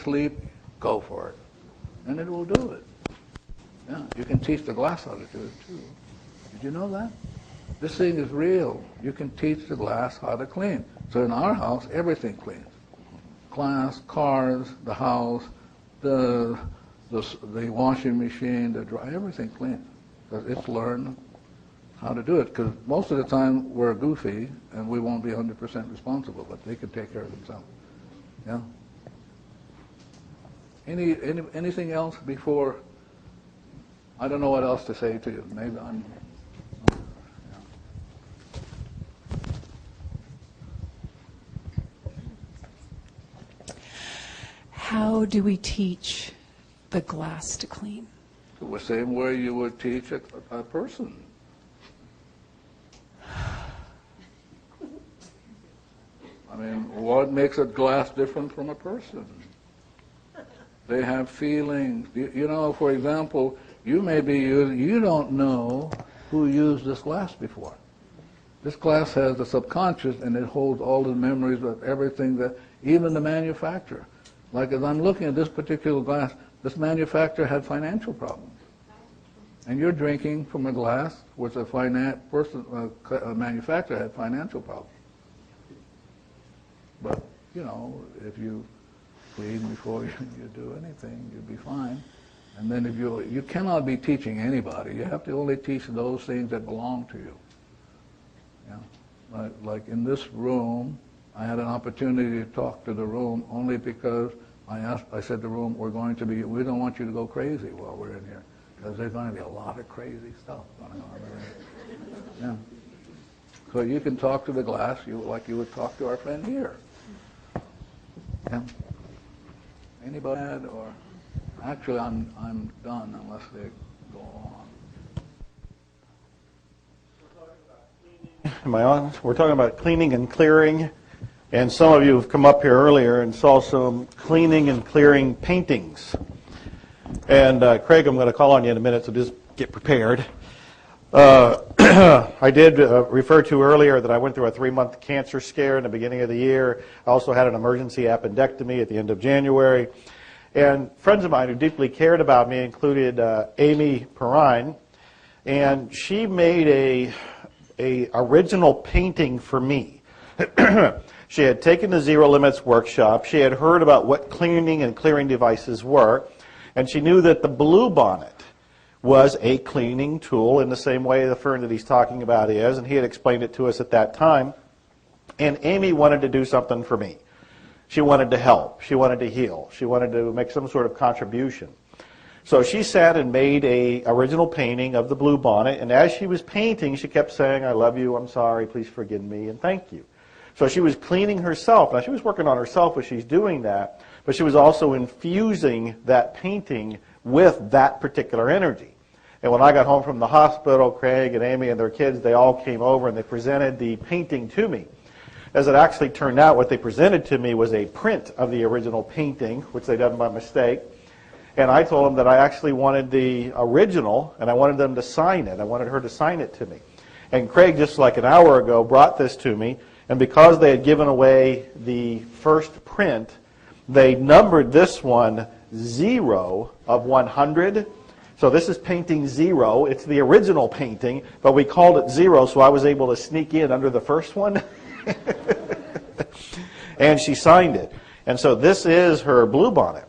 sleep, go for it. And it will do it. Yeah, you can teach the glass how to do it too. Did you know that? This thing is real. You can teach the glass how to clean. So in our house, everything cleans. Glass, cars, the house, the washing machine, the dryer, everything cleans. Because it's learned how to do it. Because most of the time we're goofy and we won't be 100% responsible, but they can take care of themselves. Yeah. Anything else before? I don't know what else to say to you. Maybe I'm. How do we teach the glass to clean? The same way you would teach a person. I mean, what makes a glass different from a person? They have feelings. You know, for example, you may be using, you don't know who used this glass before. This glass has the subconscious, and it holds all the memories of everything that, even the manufacturer. Like as I'm looking at this particular glass, this manufacturer had financial problems. And you're drinking from a glass which a manufacturer had financial problems. But, you know, if you clean before you do anything, you'll be fine. And then if you cannot be teaching anybody. You have to only teach those things that belong to you. Yeah. Like in this room, I had an opportunity to talk to the room only because I said to the room, we don't want you to go crazy while we're in here. Because there's going to be a lot of crazy stuff going on. Yeah. So you can talk to the glass like you would talk to our friend here. Yeah. Anybody add or actually I'm done unless they go on. Am I on? We're talking about cleaning and clearing, and some of you have come up here earlier and saw some cleaning and clearing paintings. And Craig, I'm going to call on you in a minute, so just get prepared. I did refer to earlier that I went through a 3-month cancer scare in the beginning of the year. I also had an emergency appendectomy at the end of January. And friends of mine who deeply cared about me included Amy Perrine, and she made a original painting for me. She had taken the Zero Limits workshop. She had heard about what cleaning and clearing devices were, and she knew that the Blue Bonnet was a cleaning tool in the same way the fern that he's talking about is, and he had explained it to us at that time. And Amy wanted to do something for me. She wanted to help. She wanted to heal. She wanted to make some sort of contribution. So she sat and made a original painting of the Blue Bonnet, and as she was painting, she kept saying, I love you, I'm sorry, please forgive me, and thank you. So she was cleaning herself. Now, she was working on herself as she's doing that, but she was also infusing that painting with that particular energy. And when I got home from the hospital, Craig and Amy and their kids, they all came over and they presented the painting to me. As it actually turned out, what they presented to me was a print of the original painting, which they'd done by mistake. And I told them that I actually wanted the original, and I wanted them to sign it. I wanted her to sign it to me. And Craig, just like an hour ago, brought this to me. And because they had given away the first print, they numbered this one 0 of 100. So this is painting 0. It's the original painting, but we called it 0, so I was able to sneak in under the first one. And she signed it. And so this is her Blue Bonnet.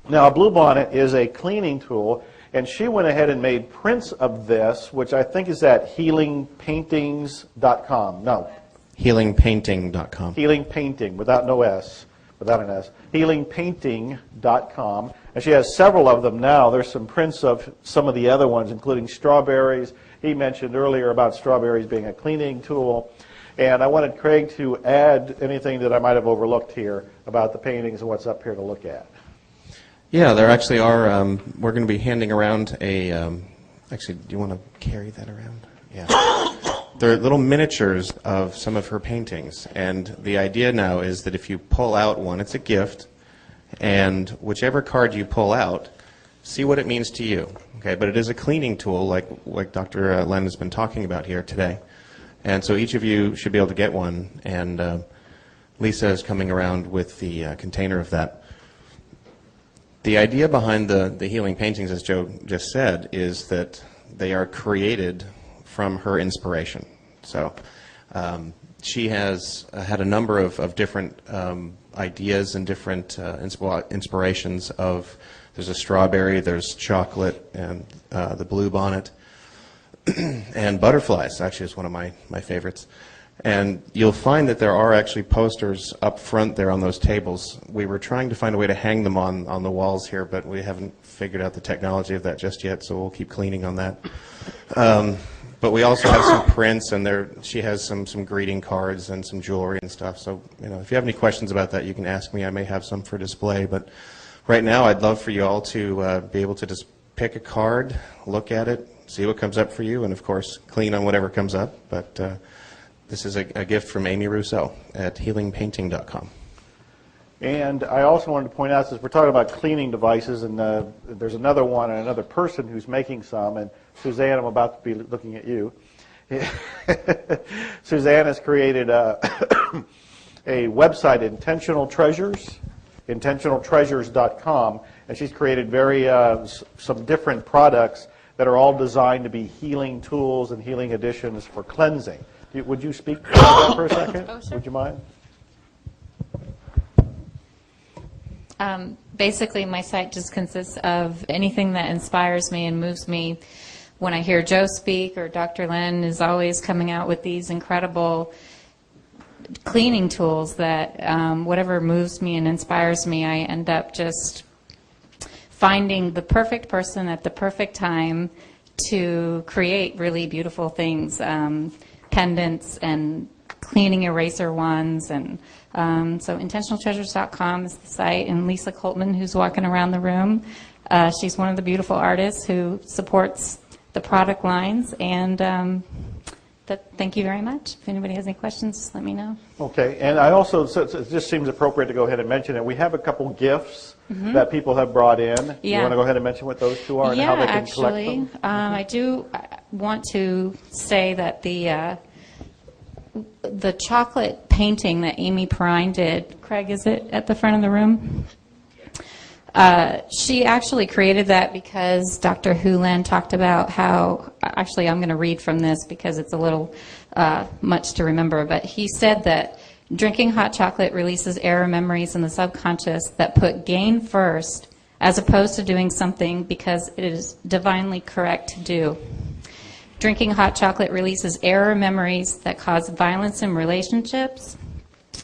Now, a Blue Bonnet is a cleaning tool, and she went ahead and made prints of this, which I think is at healingpaintings.com. No. Healingpainting.com. Healing Painting, without no S, without an S. Healingpainting.com. And she has several of them now. There's some prints of some of the other ones, including strawberries. He mentioned earlier about strawberries being a cleaning tool. And I wanted Craig to add anything that I might have overlooked here about the paintings and what's up here to look at. Yeah, there actually are. We're going to be handing around a... actually, do you want to carry that around? Yeah. They're little miniatures of some of her paintings. And the idea now is that if you pull out one, it's a gift. And whichever card you pull out, see what it means to you. Okay, but it is a cleaning tool like Dr. Len has been talking about here today. And so each of you should be able to get one. And Lisa is coming around with the container of that. The idea behind the healing paintings, as Joe just said, is that they are created from her inspiration. So she has had a number of different ideas and different inspirations of, there's a strawberry, there's chocolate, and the blue bonnet, and butterflies actually is one of my favorites. And you'll find that there are actually posters up front there on those tables. We were trying to find a way to hang them on the walls here, but we haven't figured out the technology of that just yet, so we'll keep cleaning on that. But we also have some prints, and she has some greeting cards and some jewelry and stuff. So, if you have any questions about that, you can ask me. I may have some for display. But right now, I'd love for you all to be able to just pick a card, look at it, see what comes up for you, and of course, clean on whatever comes up. But this is a gift from Amy Rousseau at healingpainting.com. And I also wanted to point out, since we're talking about cleaning devices, and there's another one and another person who's making some, and Suzanne, I'm about to be looking at you. Suzanne has created a website, Intentional Treasures, intentionaltreasures.com, and she's created some different products that are all designed to be healing tools and healing additions for cleansing. Would you speak about that for a second? Oh, sure. Would you mind? Basically, my site just consists of anything that inspires me and moves me. When I hear Joe speak, or Dr. Len is always coming out with these incredible cleaning tools that whatever moves me and inspires me, I end up just finding the perfect person at the perfect time to create really beautiful things, pendants and cleaning eraser wands. And so intentionaltreasures.com is the site, and Lisa Coltman, who's walking around the room, she's one of the beautiful artists who supports the product lines. And thank you very much. If anybody has any questions, just let me know. Okay, and I also, so it just seems appropriate to go ahead and mention it. We have a couple gifts that people have brought in. Yeah. You want to go ahead and mention what those two are and how they can collect them? I do want to say that the chocolate painting that Amy Perrine did, Craig, is it at the front of the room? She actually created that because Dr. Holen talked about how, actually I'm going to read from this because it's a little much to remember, but he said that drinking hot chocolate releases error memories in the subconscious that put gain first as opposed to doing something because it is divinely correct to do. Drinking hot chocolate releases error memories that cause violence in relationships,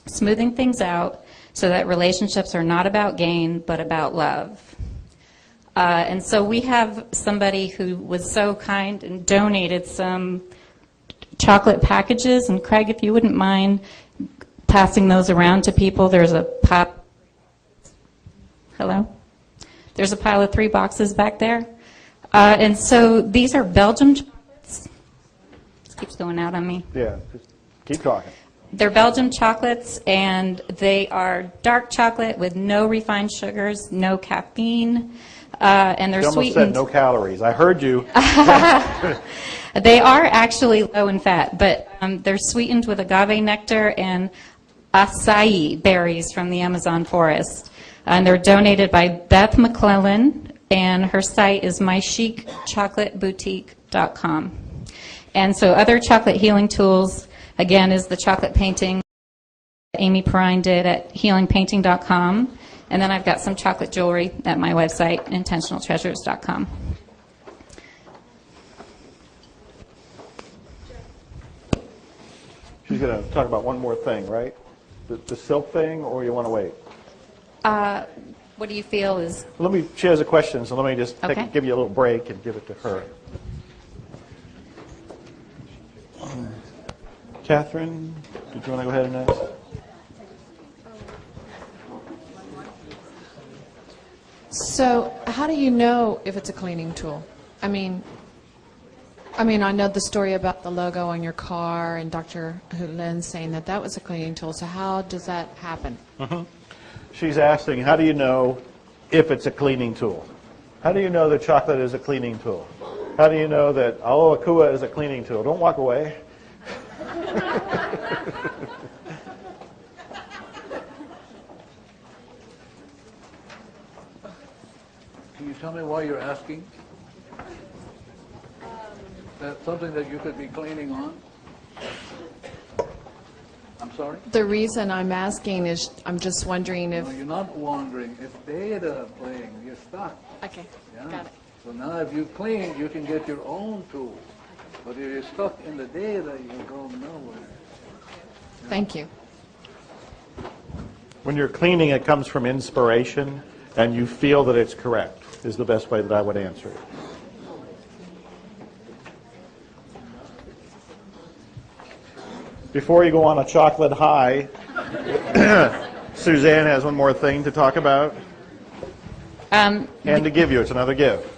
smoothing things out so that relationships are not about gain but about love. And so we have somebody who was so kind and donated some chocolate packages. And Craig, if you wouldn't mind passing those around to people, there's a pile. Hello? There's a pile of 3 boxes back there. And so these are Belgium chocolates. This keeps going out on me. Yeah, just keep talking. They're Belgium chocolates, and they are dark chocolate with no refined sugars, no caffeine, and they're You almost sweetened. said no calories. I heard you. They are actually low in fat, but they're sweetened with agave nectar and acai berries from the Amazon forest. And they're donated by Beth McClellan, and her site is mychicchocolateboutique.com. And so other chocolate healing tools, again, is the chocolate painting Amy Perrine did at healingpainting.com. And then I've got some chocolate jewelry at my website, intentionaltreasures.com. She's going to talk about one more thing, right? The silk thing, or you want to wait? What do you feel is... She has a question, so let me just Okay. give you a little break and give it to her. Catherine, did you want to go ahead and ask? So how do you know if it's a cleaning tool? I mean, I know the story about the logo on your car and Dr. Holen saying that was a cleaning tool. So how does that happen? She's asking, how do you know if it's a cleaning tool? How do you know that chocolate is a cleaning tool? How do you know that aloe akua is a cleaning tool? Don't walk away. Can you tell me why you're asking? That's something that you could be cleaning on? I'm sorry? The reason I'm asking is I'm just wondering if... No, you're not wandering. It's data playing. You're stuck. Okay, Yeah. got it. So now if you clean, you can get your own tool. But if you're stuck in the data, you go nowhere. Thank you. When you're cleaning, it comes from inspiration, and you feel that it's correct, is the best way that I would answer it. Before you go on a chocolate high, Suzanne has one more thing to talk about. And to give you, it's another gift.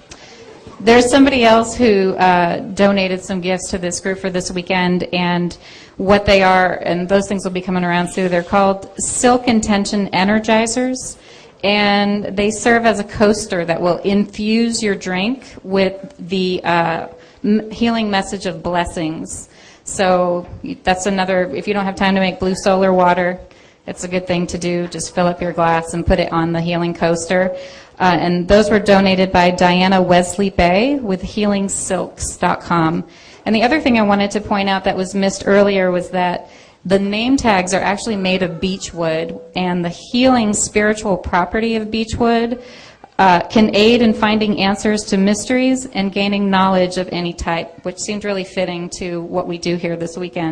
There's somebody else who donated some gifts to this group for this weekend, and what they are, and those things will be coming around soon, they're called Silk and Tension Energizers, and they serve as a coaster that will infuse your drink with the healing message of blessings. So that's another, if you don't have time to make blue solar water, it's a good thing to do. Just fill up your glass and put it on the healing coaster. And those were donated by Diana Wesley Bay with healingsilks.com. And the other thing I wanted to point out that was missed earlier was that the name tags are actually made of beechwood, and the healing spiritual property of beechwood can aid in finding answers to mysteries and gaining knowledge of any type, which seemed really fitting to what we do here this weekend.